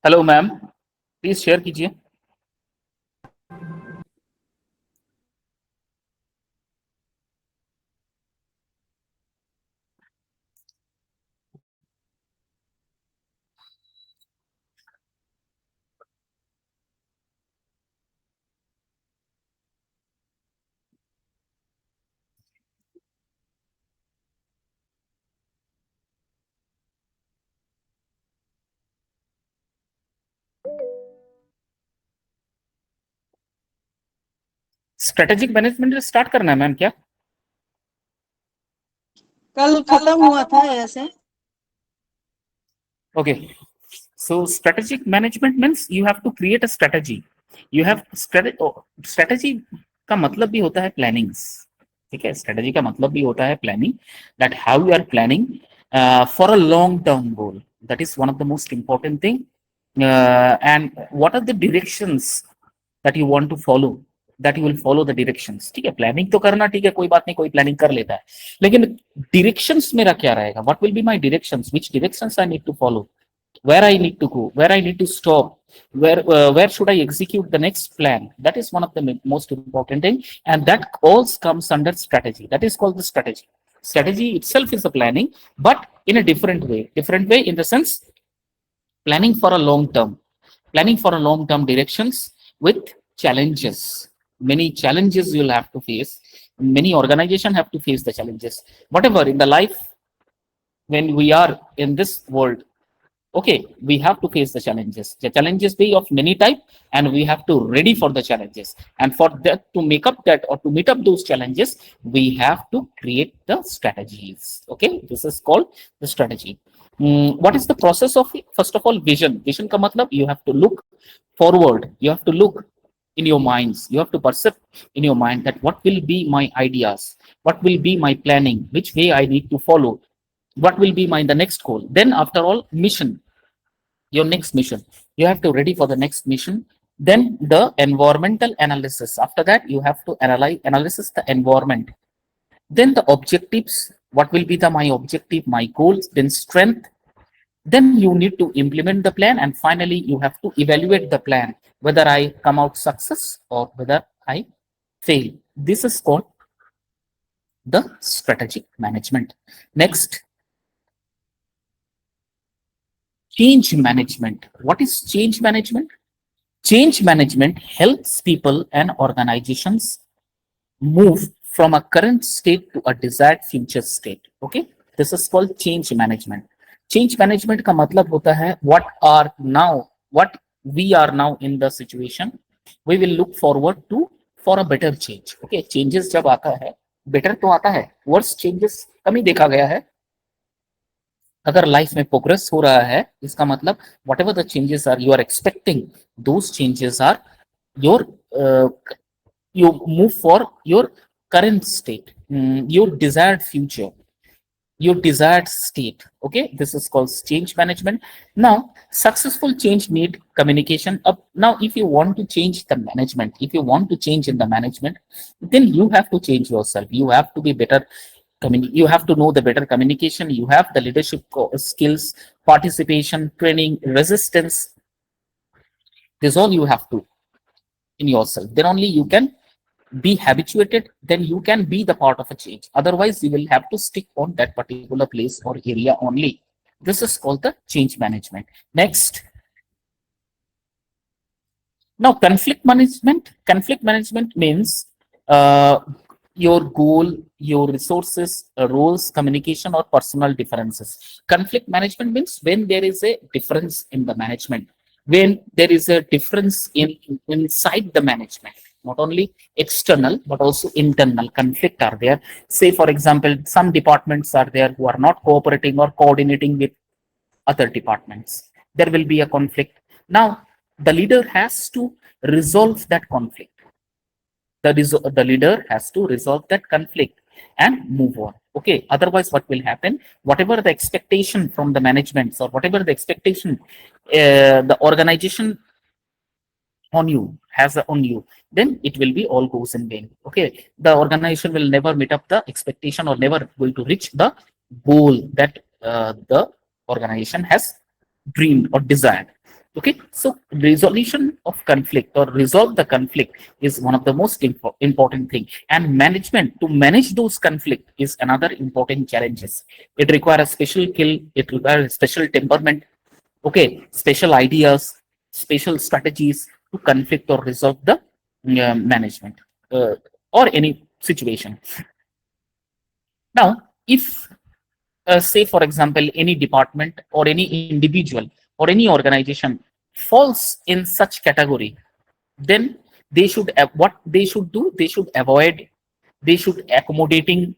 Hello ma'am, please share कीजिए। Strategic management start करना है मैम क्या? कल खत्म हुआ था ऐसे। Okay, so strategic management means you have to create a strategy. You have strategy का मतलब भी होता है प्लानिंग्स। ठीक है, स्ट्रेटेजी का मतलब भी होता है planning. That how you are planning for a long term goal, that is one of the most important thing. And what are the directions that you want to follow, that you will follow the directions. ठीक है, planning तो करना ठीक है, कोई बात नहीं, कोई प्लानिंग कर लेता है, लेकिन डायरेक्शंस मेरा क्या रहेगा? What will be my directions, which directions I need to follow, where I need to go, where I need to stop, where should I execute the next plan? That is one of the most important thing, and that all comes under strategy. That is called the strategy. Strategy itself is a planning, but in a different way. Different way in the sense planning for a long term, planning for a long term directions with challenges. Many challenges you'll have to face. Many organizations have to face the challenges. Whatever in the life, when we are in this world, okay, we have to face the challenges be of many type, and we have to ready for the challenges, and for that, to make up that or to meet up those challenges, we have to create the strategies. Okay, this is called the strategy. What is the process of it? First of all, vision ka matlab, you have to look forward, you have to look in your minds, you have to perceive in your mind that what will be my ideas, what will be my planning, which way I need to follow, what will be my the next goal. Then after all, mission, your next mission, you have to ready for the next mission. Then the environmental analysis, after that you have to analysis the environment. Then the objectives, what will be the my objective, my goals, then strength. Then you need to implement the plan, and finally you have to evaluate the plan, whether I come out success or whether I fail. This is called the strategic management. Next, change management. What is change management? Change management helps people and organizations move from a current state to a desired future state. Okay, this is called change management. Change management का मतलब होता है what we are now in the situation, we will look forward to for a better change. Okay, changes जब आता है, better तो आता है, worse changes कम ही देखा गया है। अगर लाइफ में प्रोग्रेस हो रहा है, इसका मतलब whatever the changes are you are expecting, those changes are your, you move for your current state, your desired future, your desired state. Okay, this is called change management. Now successful change need communication up. Now if you want to change the management, if you want to change in the management, then you have to change yourself, you have to be better. You have to know the better communication, you have the leadership skills, participation, training, resistance. This all you have to in yourself, then only you can be habituated, then you can be the part of a change. Otherwise you will have to stick on that particular place or area only. This is called the change management. Next, now conflict management means your goal, your resources, roles, communication, or personal differences. Conflict management means when there is a difference in the management, when there is a difference in inside the management, not only external but also internal conflict are there. Say for example, some departments are there who are not cooperating or coordinating with other departments, there will be a conflict. Now the leader has to resolve that conflict, the leader has to resolve that conflict and move on. Okay, otherwise what will happen, whatever the expectation from the management or whatever the expectation the organization on you has on you, then it will be all goes in vain. Okay, the organization will never meet up the expectation or never going to reach the goal that the organization has dreamed or desired. Okay, so resolution of conflict or resolve the conflict is one of the most important thing, and management to manage those conflict is another important challenges. It requires a special skill, it requires special temperament, okay, special ideas, special strategies to conflict or resolve the management uh, or any situation. Now, if say for example any department or any individual or any organization falls in such category, then they should what they should do, they should avoid, they should accommodating,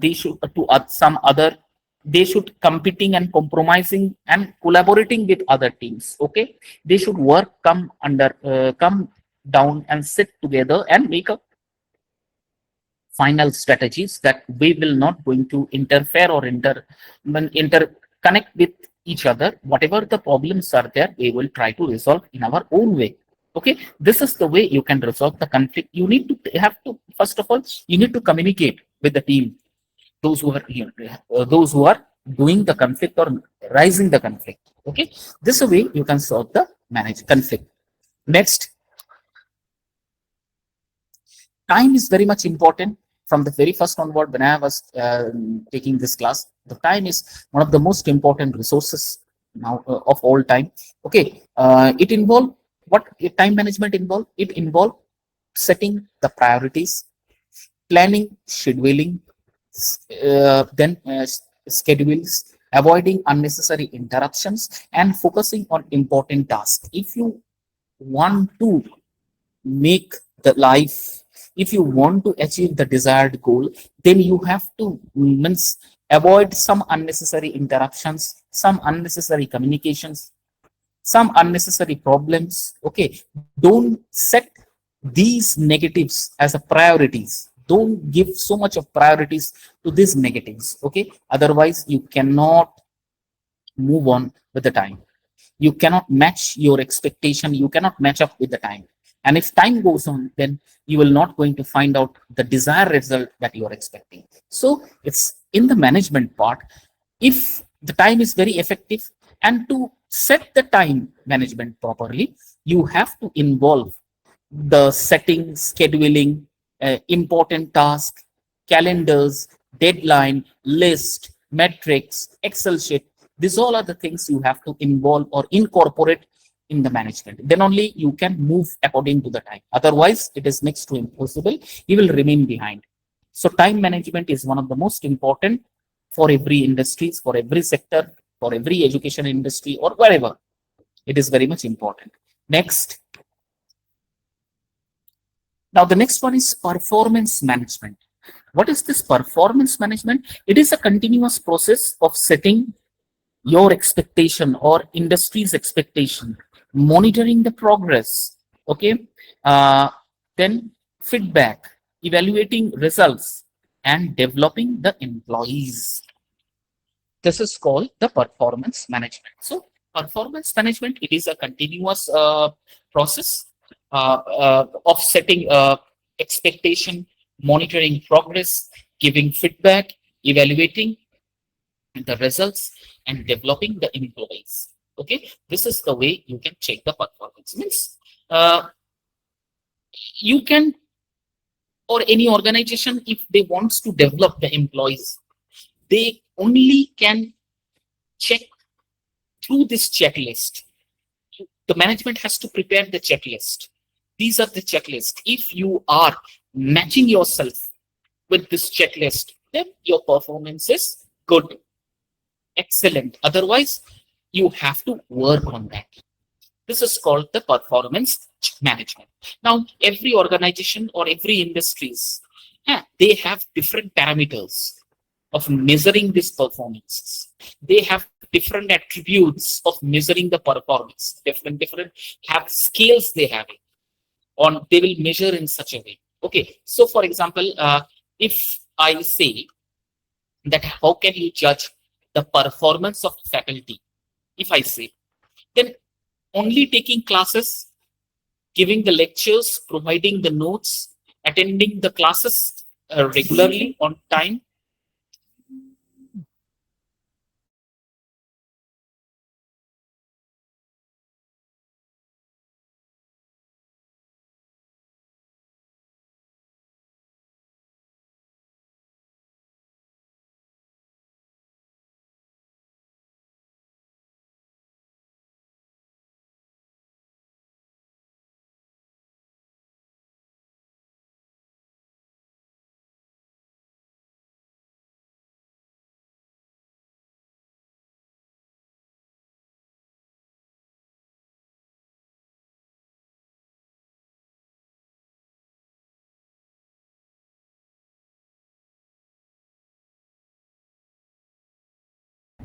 they should to some other, they should competing and compromising and collaborating with other teams. Okay, they should work come under come down and sit together and make a final strategies that we will not going to interfere or interconnect with each other. Whatever the problems are there, we will try to resolve in our own way. Okay, this is the way you can resolve the conflict. You need to have to, first of all, you need to communicate with the team, those who are here, those who are doing the conflict or rising the conflict. Okay, this is a way you can solve the manage conflict. Next, time is very much important. From the very first onward, when I was taking this class, the time is one of the most important resources now of all time. Okay, it involve what time management involve, it involve setting the priorities, planning, scheduling, then schedules, avoiding unnecessary interruptions, and focusing on important tasks. If you want to make the life, if you want to achieve the desired goal, then you have to means avoid some unnecessary interruptions, some unnecessary communications, some unnecessary problems. Okay, don't set these negatives as a priorities, don't give so much of priorities to these negatives. Okay, otherwise you cannot move on with the time, you cannot match your expectation, you cannot match up with the time. And if time goes on, then you will not going to find out the desired result that you are expecting. So it's in the management part, if the time is very effective, and to set the time management properly, you have to involve the setting, scheduling, important task, calendars, deadline, list, metrics, Excel sheet. These all are the things you have to involve or incorporate in the management. Then only you can move according to the time. Otherwise, it is next to impossible. You will remain behind. So time management is one of the most important for every industries, for every sector, for every education industry or wherever. It is very much important. Next, now, the next one is performance management. What is this performance management? It is a continuous process of setting your expectation or industry's expectation, monitoring the progress, okay, uh, then feedback, evaluating results, and developing the employees. This is called the performance management. So, performance management, it is a continuous process of setting expectation, monitoring progress, giving feedback, evaluating the results, and developing the employees. Okay, this is the way you can check the performance. Means uh, you can, or any organization, if they wants to develop the employees, they only can check through this checklist. The management has to prepare the checklist. These are the checklist. If you are matching yourself with this checklist, then your performance is good, excellent. Otherwise, you have to work on that. This is called the performance management. Now, every organization or every industries, they have different parameters of measuring this performance. They have different attributes of measuring the performance. Different have scales they have it on. They will measure in such a way. Okay, so for example, if I say that how can you judge the performance of faculty? If I say, then only taking classes, giving the lectures, providing the notes, attending the classes regularly on time,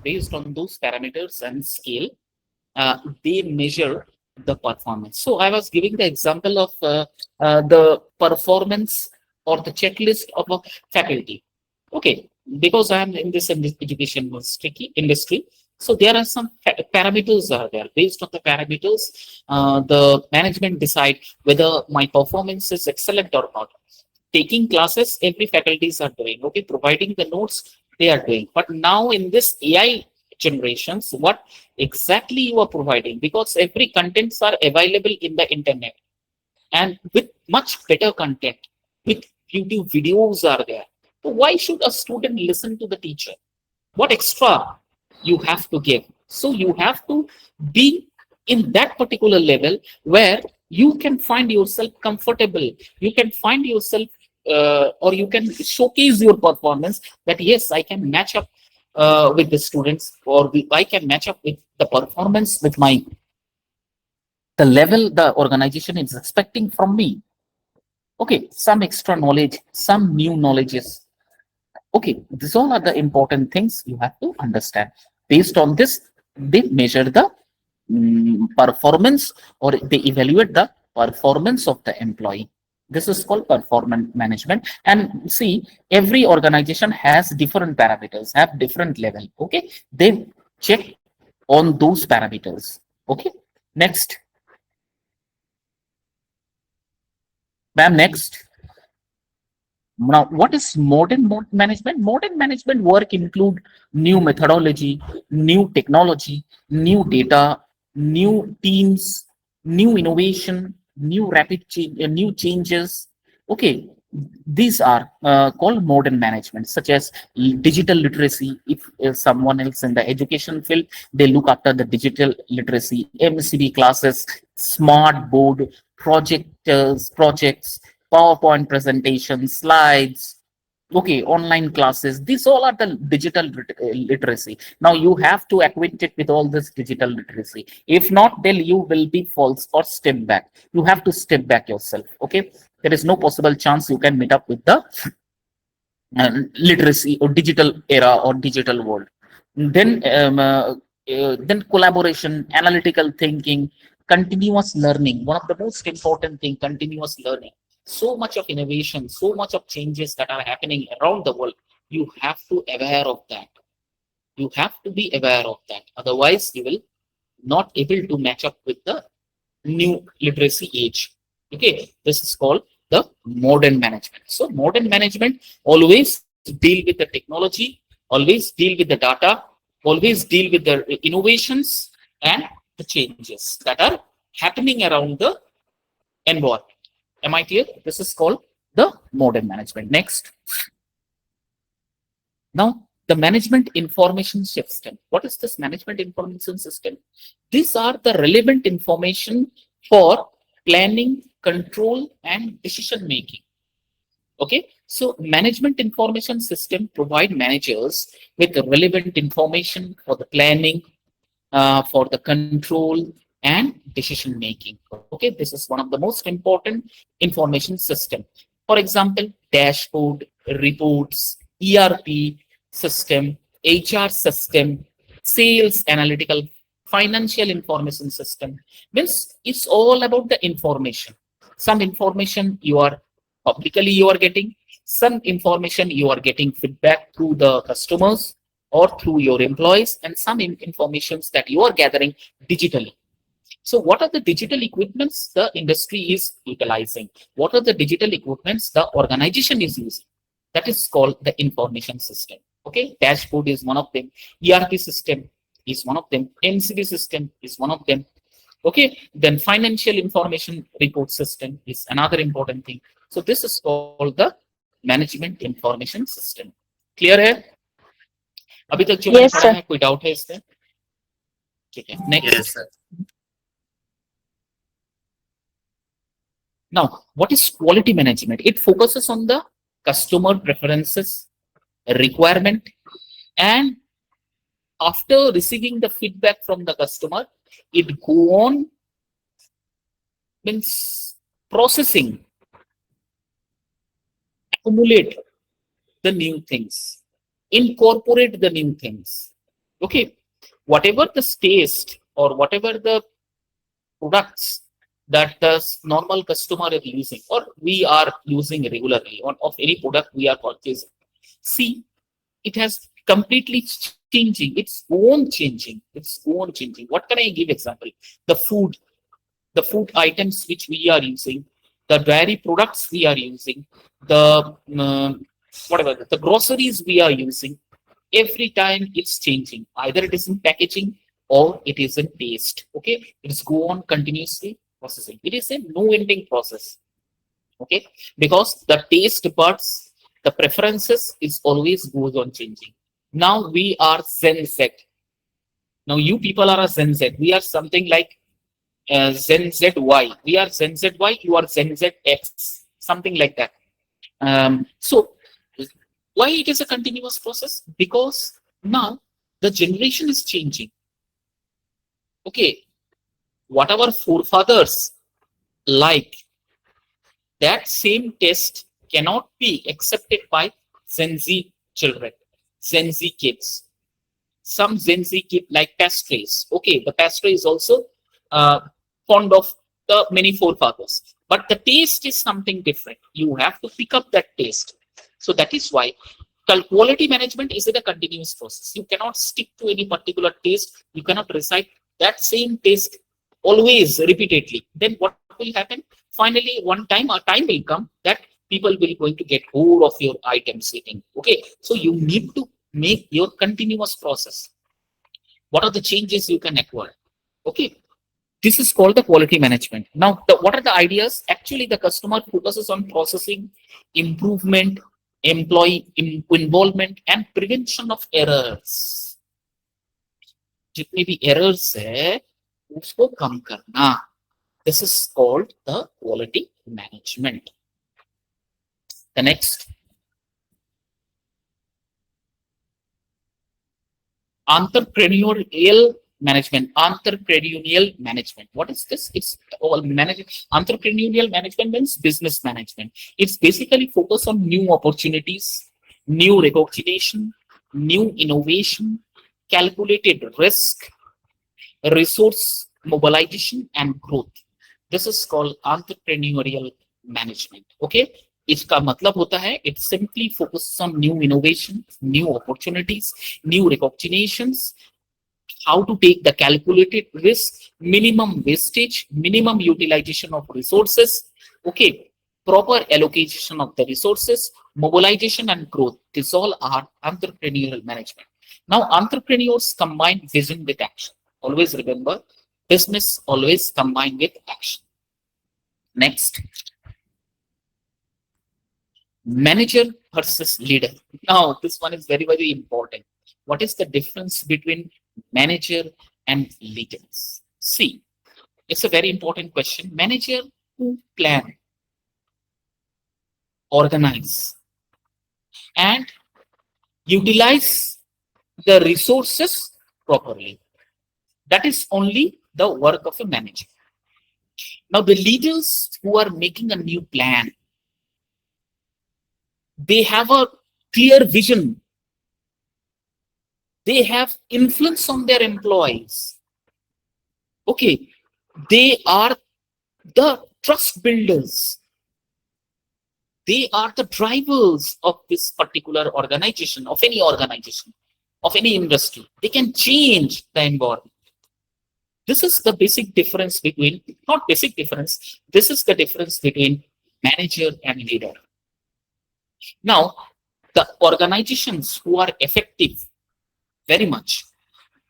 based on those parameters and scale, they measure the performance. So I was giving the example of the performance or the checklist of a faculty. Okay, because I am in this education industry, so there are some parameters are there. Based on the parameters, the management decide whether my performance is excellent or not. Taking classes, every faculties are doing. Okay, providing the notes, they are doing. But now in this AI generations, what exactly you are providing? Because every contents are available in the internet, and with much better content, with YouTube videos are there. So why should a student listen to the teacher? What extra you have to give? So you have to be in that particular level where you can find yourself comfortable. You can find yourself, or you can showcase your performance that yes, I can match up with the students, or I can match up with the performance with my the level the organization is expecting from me. Okay, some extra knowledge, some new knowledges. Okay, these all are the important things you have to understand. Based on this, they measure the performance, or they evaluate the performance of the employee. This is called performance management. And see, every organization has different parameters, have different level. Okay, they check on those parameters. Okay, next, ma'am, next. Now, what is modern management? Modern management work include new methodology, new technology, new data, new teams, new innovation, new rapid change, new changes. Okay, these are called modern management, such as digital literacy. If someone else in the education field, they look after the digital literacy, MCD classes, smart board, projects, PowerPoint presentations, slides, okay, online classes. These all are the digital literacy. Now you have to acquaint it with all this digital literacy. If not, then you will be false or step back. You have to step back yourself. Okay, there is no possible chance you can meet up with the literacy or digital era or digital world. Then collaboration, analytical thinking, continuous learning. One of the most important thing, continuous learning. So much of innovation, so much of changes that are happening around the world. You have to aware of that. You have to be aware of that. Otherwise, you will not able to match up with the new literacy age. Okay, this is called the modern management. So modern management always deal with the technology, always deal with the data, always deal with the innovations and the changes that are happening around the environment. Am I clear? This is called the modern management. Next. Now, the management information system. What is this management information system? These are the relevant information for planning, control, and decision making. Okay, so management information system provide managers with the relevant information for the planning, for the control and decision making. Okay, this is one of the most important information system. For example, dashboard, reports, ERP system, HR system, sales analytical, financial information system. Means it's all about the information. Some information you are publicly you are getting, some information you are getting feedback through the customers or through your employees, and some informations that you are gathering digitally. So what are the digital equipments the industry is utilizing? What are the digital equipments the organization is using? That is called the information system. Okay, dashboard is one of them, ERP system is one of them, MCD system is one of them. Okay, then financial information report system is another important thing. So this is called the management information system. Clear है? अभी तक जो मैंने Yes, पढ़ा sir. है कोई doubt है इसमें? ठीक है, next. Yes, sir. Now, what is quality management? It focuses on the customer preferences, requirement, and after receiving the feedback from the customer, it go on means processing, accumulate the new things, incorporate the new things, Okay, whatever the taste or whatever the products that the normal customer is using or we are using regularly on of any product we are purchasing. See, it has completely changing, its own changing. What can I give example? The food, the food items which we are using, the dairy products we are using, the whatever the groceries we are using, every time it's changing. Either it is in packaging or it is in taste. Okay, it's go on continuously processing. It is a no-ending process. Okay, because the taste buds, the preferences is always goes on changing. Now we are Gen Z. Now you people are a Gen Z. We are something like Gen ZY. We are Gen ZY. You are Gen ZX. Something like that. So why it is a continuous process? Because now the generation is changing. Okay, what our forefathers like, that same test cannot be accepted by Gen Z children, Gen Z kids. Some Gen Z kid like pastries. Okay, the pastry is also uh, fond of the many forefathers, but the taste is something different. You have to pick up that taste. So that is why quality management is a continuous process. You cannot stick to any particular taste. You cannot recite that same taste always repeatedly. Then what will happen? Finally, one time a time will come that people will going to get hold of your items eating. Okay, so you need to make your continuous process. What are the changes you can acquire? Okay, this is called the quality management. Now, what are the ideas? Actually, the customer focuses on processing, improvement, employee involvement, and prevention of errors. जितनी भी errors है उसको कम करना. This is called the quality management. The next, entrepreneurial management. What is this? It's all managing. Entrepreneurial management means business management. It's basically focused on new opportunities, new recognition, new innovation, calculated risk, resource mobilization, and growth. This is called entrepreneurial management. Okay, इसका मतलब होता है it simply focuses on new innovation, new opportunities, new recognitions, how to take the calculated risk, minimum wastage, minimum utilization of resources, okay, proper allocation of the resources, mobilization and growth. These all are entrepreneurial management. Now, entrepreneurs combine vision with action. Always remember, business always combine with action. Next, manager versus leader. Now, this one is very, very important. What is the difference between manager and leaders? See, it's a very important question. Manager who plan, organize, and utilize the resources properly. That is only the work of a manager. Now, the leaders who are making a new plan, they have a clear vision. They have influence on their employees. Okay, they are the trust builders. They are the drivers of this particular organization, of any industry. They can change the environment. This is the basic difference between, not basic difference, this is the difference between manager and leader. Now, the organizations who are effective very much,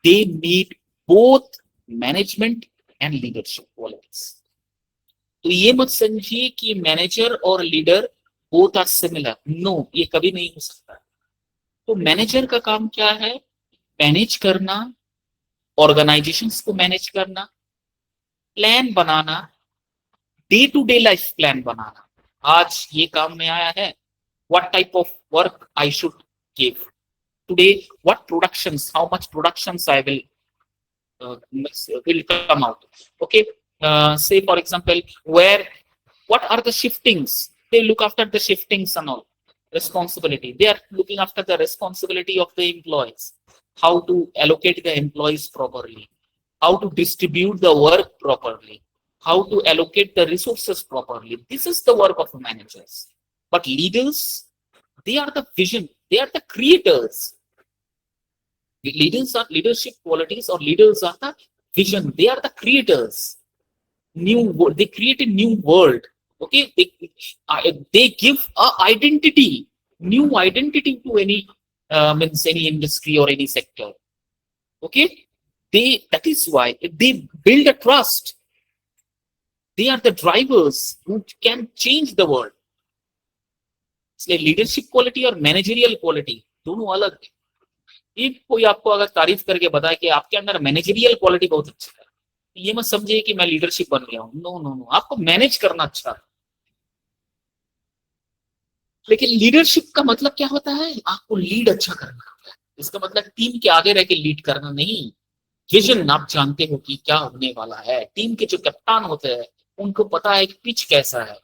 they need both management and leadership qualities. तो ये मत समझिए कि manager और leader both are similar. No, ये कभी नहीं हो सकता. तो मैनेजर का काम क्या है? मैनेज करना, ऑर्गेनाइजेशंस को मैनेज करना, प्लान बनाना, day to day life plan बनाना. आज ये काम में आया है, what type of work I should give today, what productions, how much productions I will come out. Okay, say for example, what are the shiftings? They look after the shiftings and all. responsibility. They are looking after the responsibility of the employees, how to allocate the employees properly, how to distribute the work properly, how to allocate the resources properly. This is the work of managers. But leaders, they are the vision, they are the creators. Leaders are leadership qualities, or leaders are the vision, they are the creators. They create a new world. Okay, they give a identity, new identity to any means any industry or any sector. Okay, that is why they build a trust. They are the drivers who can change the world. इसलिए leadership quality और managerial quality दोनों अलग है. एक कोई आपको अगर तारीफ करके बताए कि आपके अंदर मैनेजरियल क्वालिटी बहुत अच्छा है, ये मत समझिए कि मैं लीडरशिप बन गया हूं. नो नो नो, आपको मैनेज करना अच्छा है. लेकिन लीडरशिप का मतलब क्या होता है? आपको लीड अच्छा करना होता है. इसका मतलब टीम के आगे रह के लीड करना नहीं. विजन आप जानते हो कि क्या होने वाला है. टीम के जो कप्तान होते हैं उनको पता है कि पिच कैसा है,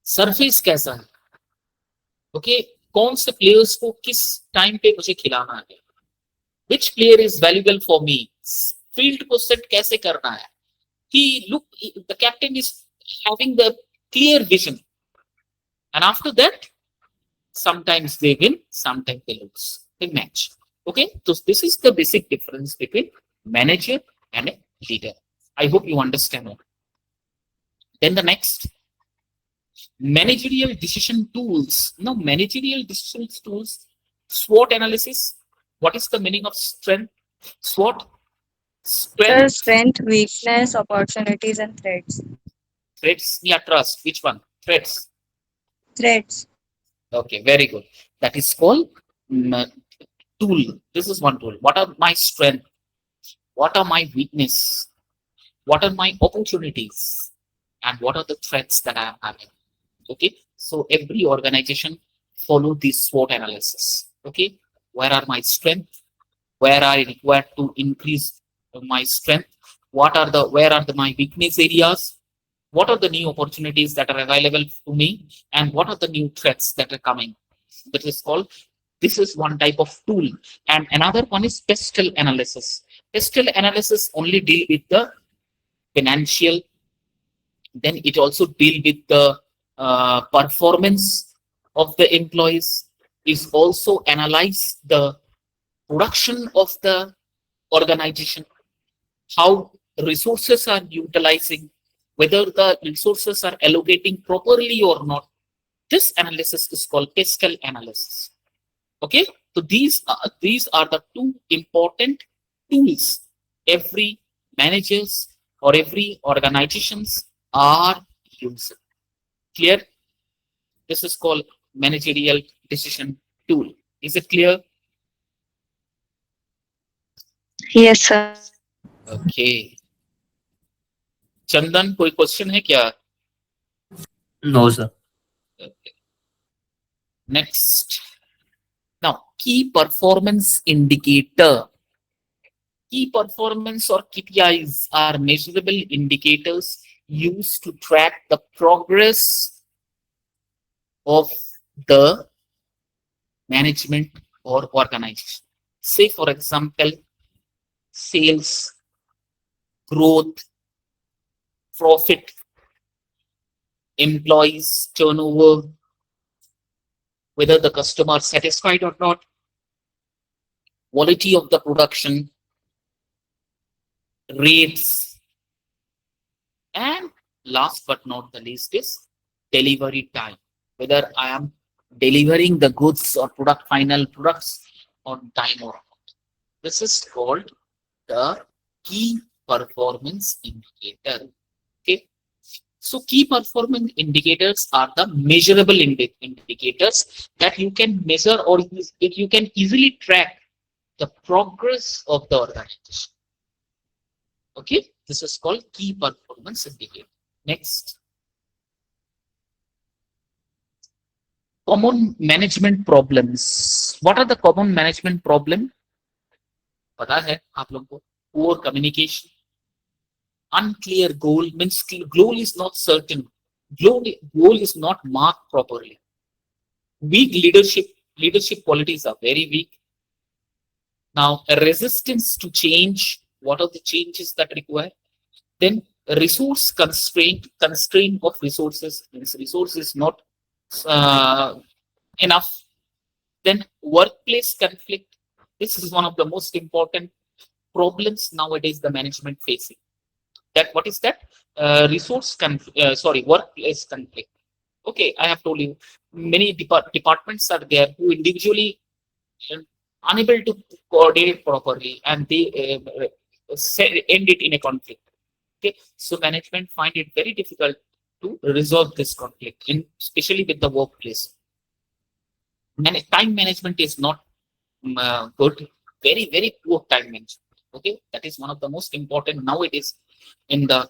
सरफेस कैसा है. ओके, कौन से प्लेयर्स को किस टाइम पे मुझे खिलाना है, विच player is valuable for me, field को सेट कैसे करना है. कि look, the captain is having the clear vision, and after that sometimes they win, sometimes they lose the match. Okay, so this is the basic difference between manager and a leader. I hope you understand it. Then the next, managerial decision tools. Now managerial decision tools, SWOT analysis. What is the meaning of strength? SWOT, strength, Strength, weakness, opportunities, and threats. threats. Yeah, trust. Which one? Threats. Threats. Okay, very good. That is called tool. This is one tool. What are my strengths? What are my weakness? What are my opportunities? And what are the threats that I am having? Okay, so every organization follow this SWOT analysis. Okay, where are my strengths? Where are I required to increase my strength? Where are my weakness areas? What are the new opportunities that are available to me, and what are the new threats that are coming? This is one type of tool. And another one is pestle analysis. Pestle analysis only deal with the financial, then it also deal with the performance of the employees, is also analyze the production of the organization, how resources are utilizing, whether the resources are allocating properly or not. This analysis is called pestle analysis. Okay, so these are the two important tools every managers or every organizations are using. Clear? This is called managerial decision tool. Is it clear? Yes, sir. Okay. चंदन, कोई question है क्या? No, sir. Okay. Next. Now, key performance indicator. Key performance or KPIs are measurable indicators used to track the progress of the management or organization. Say, for example, sales, growth, profit, employees turnover, whether the customer is satisfied or not, quality of the production, rates, and last but not the least is delivery time, whether I am delivering the goods or final products on time or not. This is called the key performance indicator. Okay, so key performance indicators are the measurable indicators that you can measure, or you can easily track the progress of the organization. Okay, this is called key performance indicator. Next, common management problems. What are the common management problem? पता है आप लोगों को? Poor communication, unclear goal, means goal is not certain, goal is not marked properly. Weak leadership qualities are very weak. Now, a resistance to change. What are the changes that require? Then resource constraint of resources, means resource is not enough. Then workplace conflict. This is one of the most important problems nowadays the management facing. That what is that? Workplace conflict. Okay, I have told you many departments are there who individually unable to coordinate properly, and they end it in a conflict. Okay, so management find it very difficult to resolve this conflict, especially with the workplace. Time management is not good. Very poor time management. Okay, that is one of the most important nowadays in the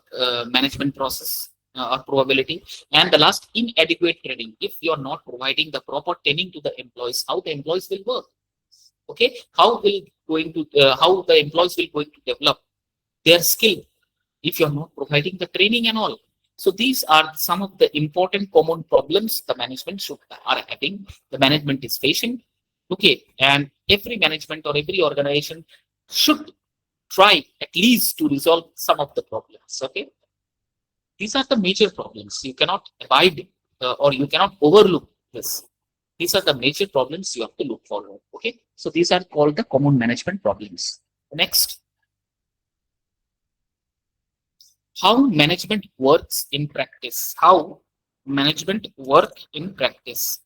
management process or probability. And the last, inadequate training. If you are not providing the proper training to the employees, how the employees will work? Okay, how the employees will going to develop their skill if you're not providing the training and all? So these are some of the important common problems the management are having, the management is facing. Okay, and every management or every organization should try at least to resolve some of the problems. Okay, these are the major problems. You cannot abide or you cannot overlook this. These are the major problems you have to look forward. Okay, so these are called the common management problems. Next, how management works in practice. How management work in practice.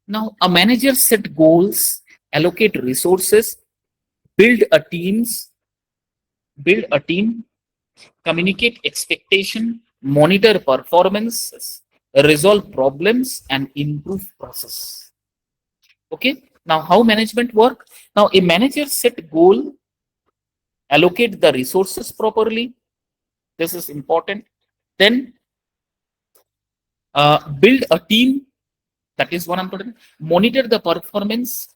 Now, a manager set goals, allocate resources, build a team, communicate expectation, monitor performances, resolve problems, and improve process. Okay, now how management work? Now, a manager set goal, allocate the resources properly. This is important. Then build a team. That is one important. Monitor the performance,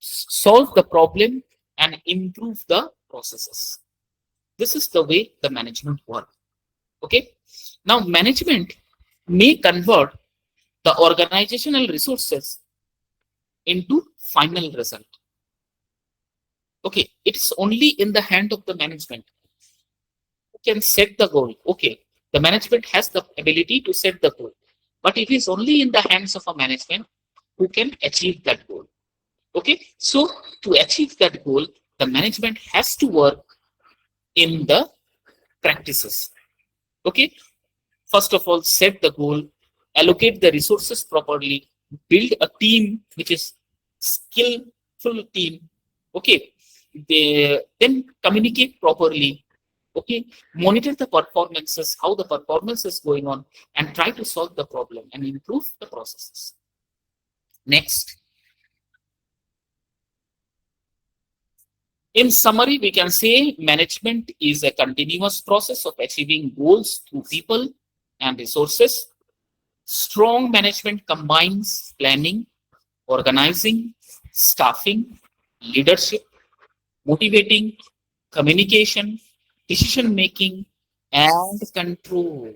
solve the problem, and improve the processes. This is the way the management works. Okay. Now, management may convert the organizational resources into final result. Okay, it's only in the hand of the management who can set the goal. Okay, the management has the ability to set the goal, but it is only in the hands of a management who can achieve that goal. Okay, so to achieve that goal, the management has to work in the practices. Okay, first of all, set the goal, allocate the resources properly, build a team which is skillful team. Okay, then communicate properly. Okay, monitor the performances, how the performance is going on, and try to solve the problem and improve the processes. Next, in summary, we can say management is a continuous process of achieving goals through people and resources. Strong management combines planning, organizing, staffing, leadership, motivating, communication, decision making, and control.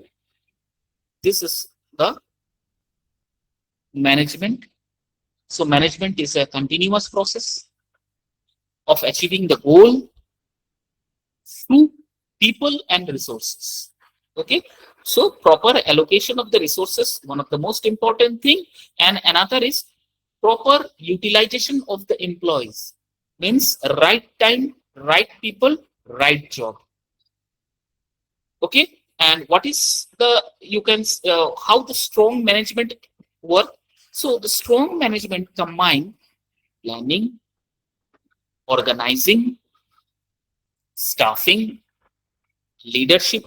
This is the management. So management is a continuous process of achieving the goal through people and resources. Okay, so proper allocation of the resources, one of the most important thing, and another is proper utilization of the employees, means right time, right people, right job. Okay, and what is the how the strong management work? So the strong management combine planning, organizing, staffing, leadership,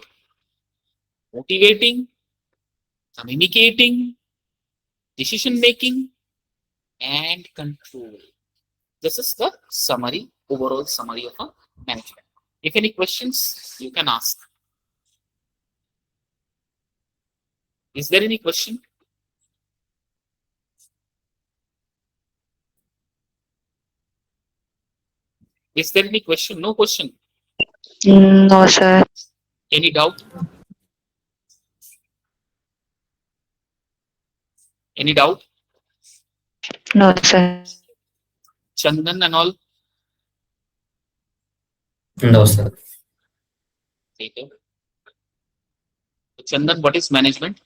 motivating, communicating, decision making, and control. This is the summary, overall summary of a management. If any questions, you can ask. Is there any question? Is there any question? No question. No, sir. Any doubt? Any doubt? No, sir. Chandan and all? No, sir. Okay. Chandan, what is management?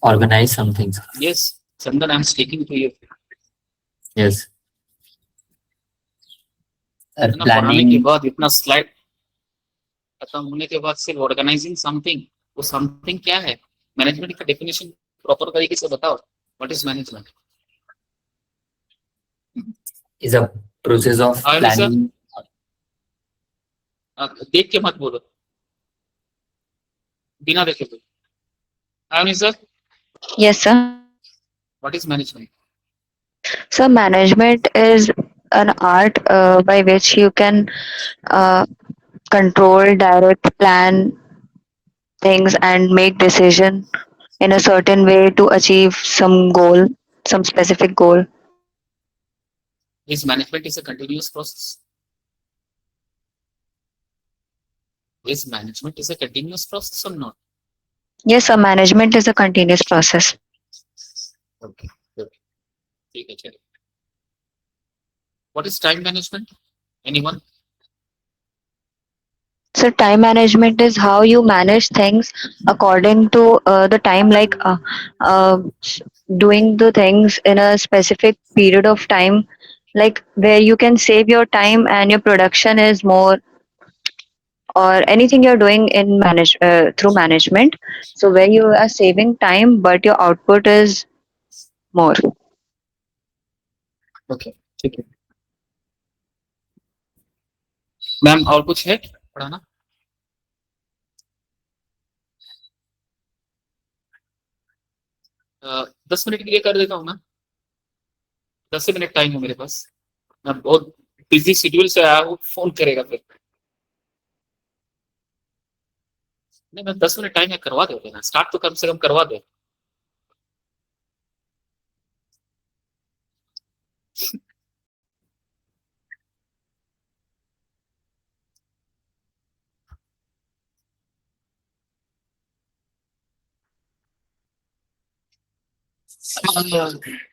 Organize some things. Yes, Chandan, I'm speaking to you. Yes. इतना पढ़ाने के Planning. बाद इतना slide खत्म होने के बाद सिर्फ ऑर्गेनाइजिंग समथिंग, वो समथिंग क्या है? मैनेजमेंट का डेफिनेशन प्रॉपर तरीके से बताओ. What is management? Is a process of हाँ सर, planning. देख के मत बोलो, बिना देखे बोलो. हाँ sir, Yes, sir. What is management? So management is an art by which you can control, direct, plan things, and make decision in a certain way to achieve some goal, some specific goal. Is management is a continuous process? Is management is a continuous process or not? Yes, sir. Management is a continuous process. Okay. ठीक है, चलिए. What is time management? Anyone? So time management is how you manage things according to the time, like doing the things in a specific period of time, like where you can save your time and your production is more, or anything you're doing in manage through management. So where you are saving time but your output is more. Okay, ठीक है. Ma'am और कुछ है पढ़ाना? अ, 10 minute के लिए कर देता हूँ ना. 10 मिनट टाइम है मेरे पास. मैं बहुत बिजी शेड्यूल से आया हूँ, फोन करेगा फिर. नहीं, मैं 10 मिनट टाइम है, करवा दो ना. स्टार्ट तो कम से कम करवा दो.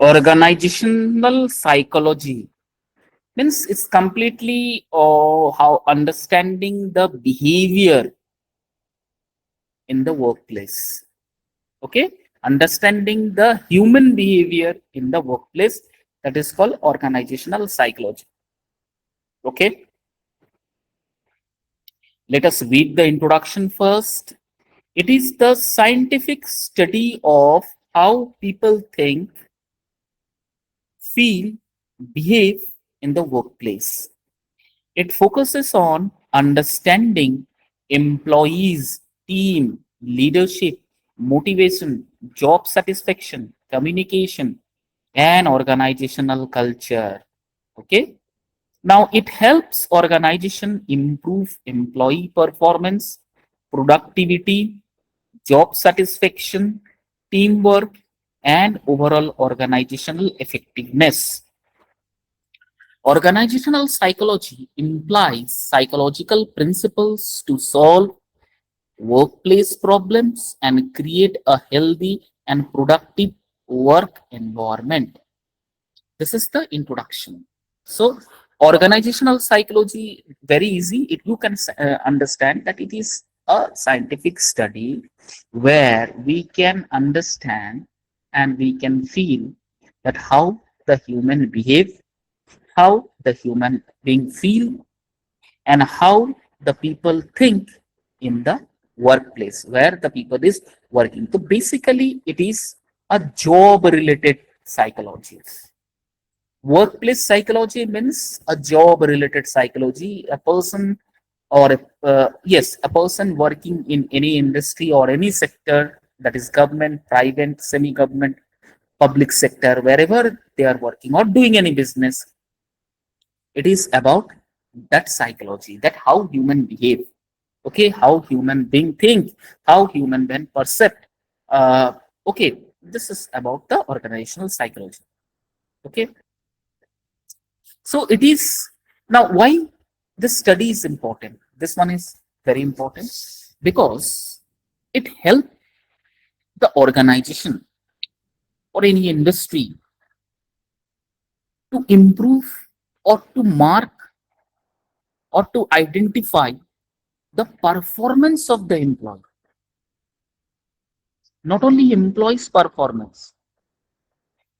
Organizational psychology means it's completely how understanding the behavior in the workplace. Okay, understanding the human behavior in the workplace, that is called organizational psychology. Okay, let us read the introduction first. It is the scientific study of how people think, feel, behave in the workplace. It focuses on understanding employees, team, leadership, motivation, job satisfaction, communication, and organizational culture. Okay. Now it helps organization improve employee performance, productivity, job satisfaction, teamwork, and overall organizational effectiveness. Organizational psychology implies psychological principles to solve workplace problems and create a healthy and productive work environment. This is the introduction. So, organizational psychology, very easy. You can understand that it is a scientific study where we can understand and we can feel that how the human behave, how the human being feel, and how the people think in the workplace where the people is working. So basically it is a job related psychology. Workplace psychology means a job related psychology. A person or yes, a person working in any industry or any sector, that is government, private, semi government, public sector, wherever they are working or doing any business, it is about that psychology, that how human behave. Okay, how human being think, how human being percept. Okay, this is about the organizational psychology. Okay, so it is now why this study is important. This one is very important because it helps the organization or any industry to improve or to mark or to identify the performance of the employee. Not only employees' performance,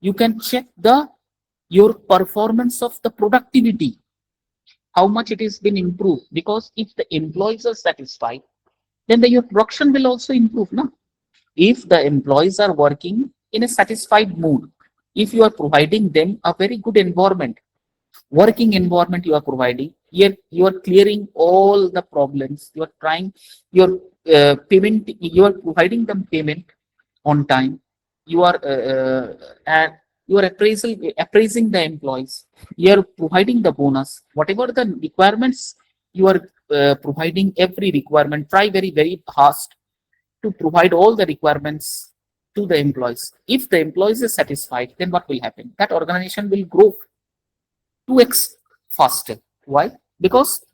you can check your performance of the productivity, how much it has been improved. Because if the employees are satisfied, then your production will also improve. No? If the employees are working in a satisfied mood, if you are providing them a very good environment, working environment you are providing, you are clearing all the problems, you are trying your payment, you are providing them payment on time, you are and you are appraising the employees, you are providing the bonus, whatever the requirements you are providing, every requirement, try very fast to provide all the requirements to the employees. If the employees are satisfied, then what will happen? That organization will grow 2x faster. Why? Because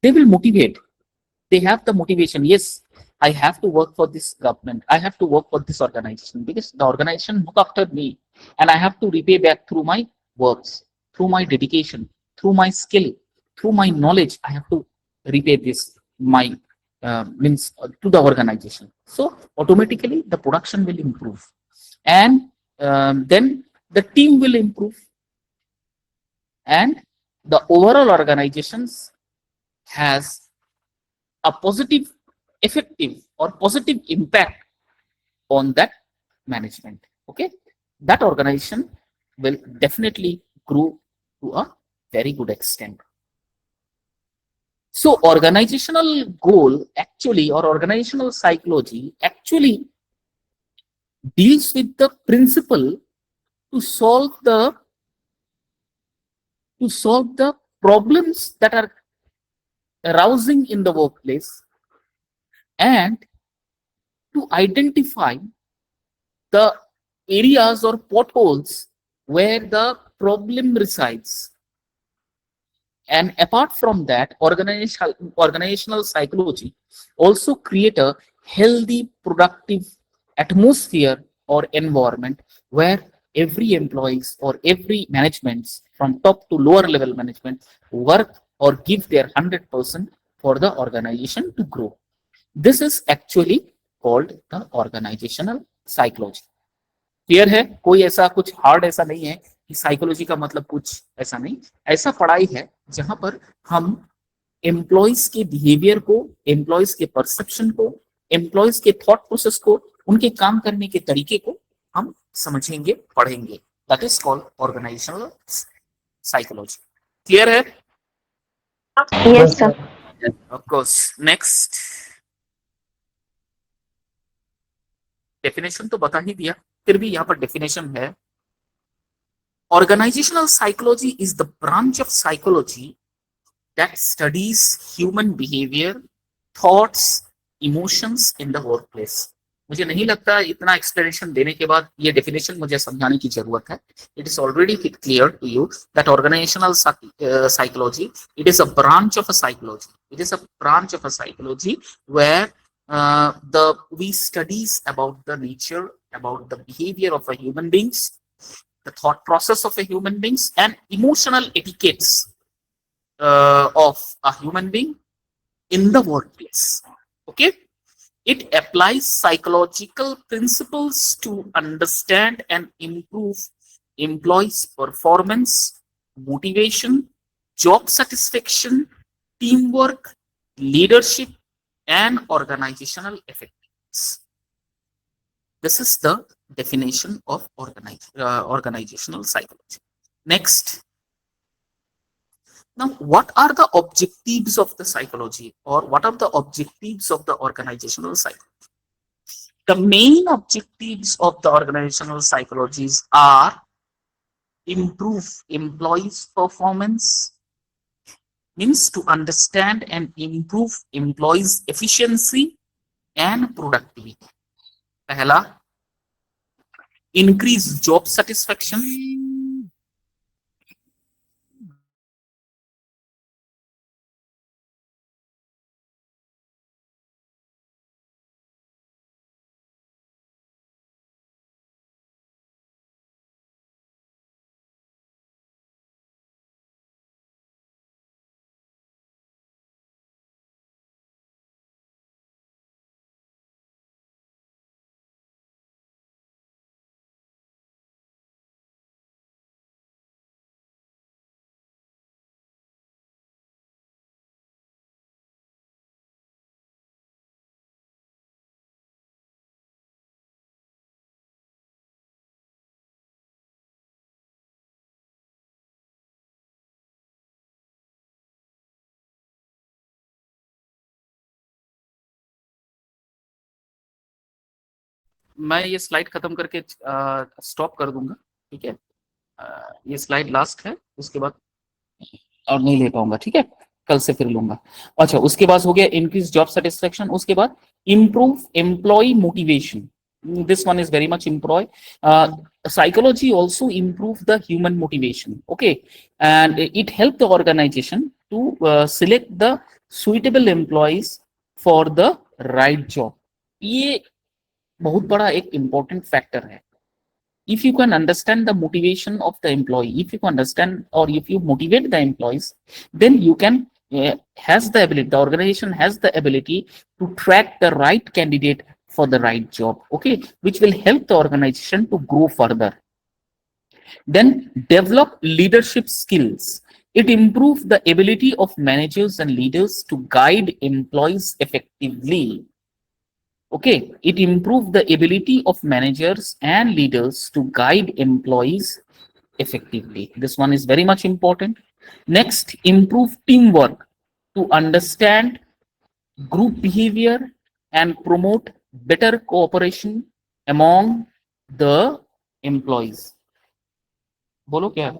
they will motivate. They have the motivation. Yes, I have to work for this government. I have to work for this organization because the organization look after me, and I have to repay back through my works, through my dedication, through my skill, through my knowledge. I have to repay this my means to the organization. So automatically the production will improve, and then the team will improve, and the overall organizations has a positive, effective or positive impact on that management. Okay, that organization will definitely grow to a very good extent. So organizational goal actually, or organizational psychology actually deals with the principle to solve the problems that are arousing in the workplace, and to identify the areas or potholes where the problem resides. And apart from that, organizational psychology also create a healthy, productive atmosphere or environment where every employees or every managements from top to lower level management work or give their 100% for the organization to grow. This is actually called the organizational psychology. Clear है? कोई ऐसा कुछ hard ऐसा नहीं है कि psychology का मतलब कुछ ऐसा नहीं, ऐसा पढ़ाई है जहां पर हम एम्प्लॉइज के बिहेवियर को, एम्प्लॉइज के परसेप्शन को, एम्प्लॉइज के थॉट प्रोसेस को, उनके काम करने के तरीके को हम समझेंगे, पढ़ेंगे. That is called organisational psychology. Clear है? Yes, sir. Of course. Next definition तो बता ही दिया, फिर भी यहाँ पर डेफिनेशन है. Organizational psychology is the branch of psychology that studies human behavior, thoughts, emotions in the workplace. मुझे नहीं लगता इतना एक्सप्लेनेशन देने के बाद ये डेफिनेशन मुझे समझाने की जरूरत है. It is already clear to you that organizational psychology, it is a branch of a psychology. It is a branch of a psychology where we studies about the nature, about the behavior of a human beings, the thought process of a human beings, and emotional etiquettes of a human being in the workplace. Okay, it applies psychological principles to understand and improve employees' performance, motivation, job satisfaction, teamwork, leadership, and organizational effectiveness. This is the definition of organizational psychology. Next. Now, what are the objectives of the psychology, or what are the objectives of the organizational psychology? The main objectives of the organizational psychologies are improve employees' performance, means to understand and improve employees' efficiency and productivity. पहला, increase job satisfaction. मैं ये slide खत्म करके stop कर दूंगा, ठीक है। ये स्लाइड लास्ट है, उसके बाद और नहीं ले पाऊंगा, ठीक है, कल से फिर लूंगा। अच्छा, उसके बाद हो गया इंक्रीज जॉब सेटिस्फेक्शन, उसके बाद improve employee motivation. This one is very much employ. Psychology also improve the human motivation. Okay, and it help the organization to select the suitable employees for the right job. ये बहुत बड़ा एक important factor है. If you can understand the motivation of the employee, if you can understand or if you motivate the employees, then you can has the ability, the organization has the ability to track the right candidate for the right job, okay, which will help the organization to grow further. Then develop leadership skills. It improves the ability of managers and leaders to guide employees effectively. Okay, it improves the ability of managers and leaders to guide employees effectively. This one is very much important. Next, improve teamwork to understand group behavior and promote better cooperation among the employees. बोलो क्या?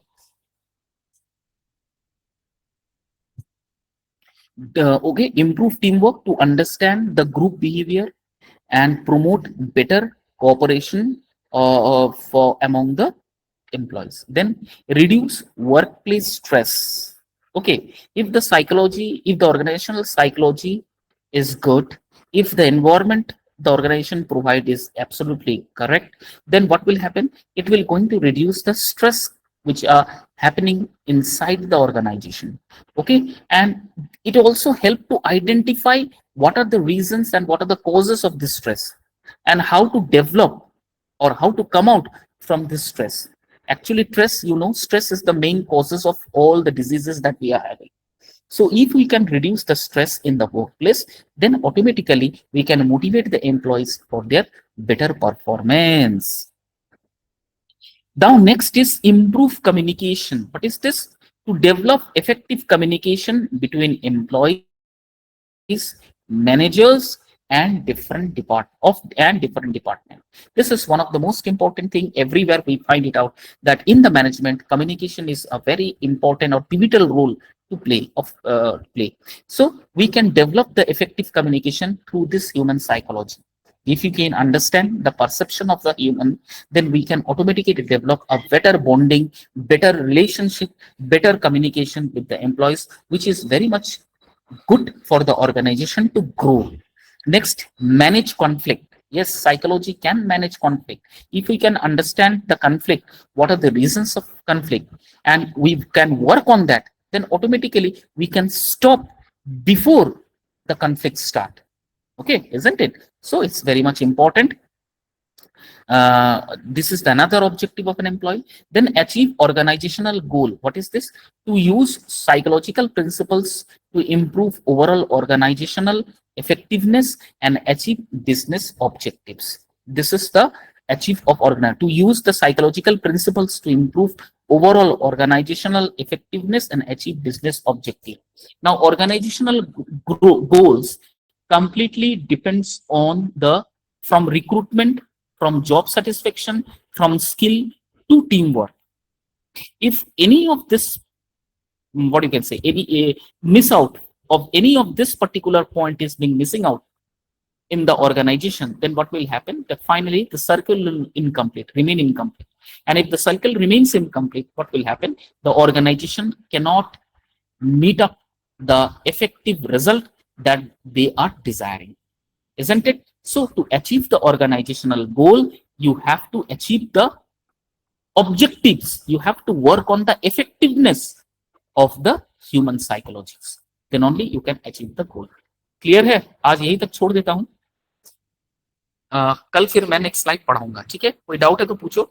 Okay, improve teamwork to understand the group behavior and promote better cooperation for among the employees. Then reduce workplace stress. Okay, if the organizational psychology is good, if the environment the organization provide is absolutely correct, then what will happen? It will going to reduce the stress which are happening inside the organization. Okay, and it also help to identify what are the reasons and what are the causes of this stress and how to develop or how to come out from this stress. Actually, stress is the main causes of all the diseases that we are having. So if we can reduce the stress in the workplace, then automatically we can motivate the employees for their better performance. Now next is improve communication. What is this? To develop effective communication between employees, managers, and different department. This is one of the most important thing. Everywhere we find it out that in the management, communication is a very important or pivotal role to play. So we can develop the effective communication through this human psychology. If you can understand the perception of the human, then we can automatically develop a better bonding, better relationship, better communication with the employees, which is very much good for the organization to grow. Next, manage conflict. Yes, psychology can manage conflict. If we can understand the conflict, what are the reasons of conflict, and we can work on that, then automatically we can stop before the conflict start. Okay, isn't it? So it's very much important. This is another objective of an employee. Then achieve organizational goal. What is this? To use psychological principles to improve overall organizational effectiveness and achieve business objectives. This is the achieve of to use the psychological principles to improve overall organizational effectiveness and achieve business objective. Now, organizational goals completely depends on the from recruitment, from job satisfaction, from skill to teamwork. If any of this, what you can say, any miss out of any of this particular point is being missing out in the organization, then what will happen? That finally the circle will remain incomplete. And if the circle remains incomplete, what will happen? The organization cannot meet up the effective result that they are desiring, isn't it? So to achieve the organizational goal, you have to achieve the objectives. You have to work on the effectiveness of the human psychologies. Then only you can achieve the goal. Clear है? आज यही तक छोड़ देता हूं. कल फिर मैं नेक्स्ट स्लाइड पढ़ाऊंगा. ठीक है? कोई डाउट है तो पूछो.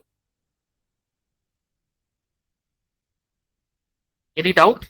Any doubt?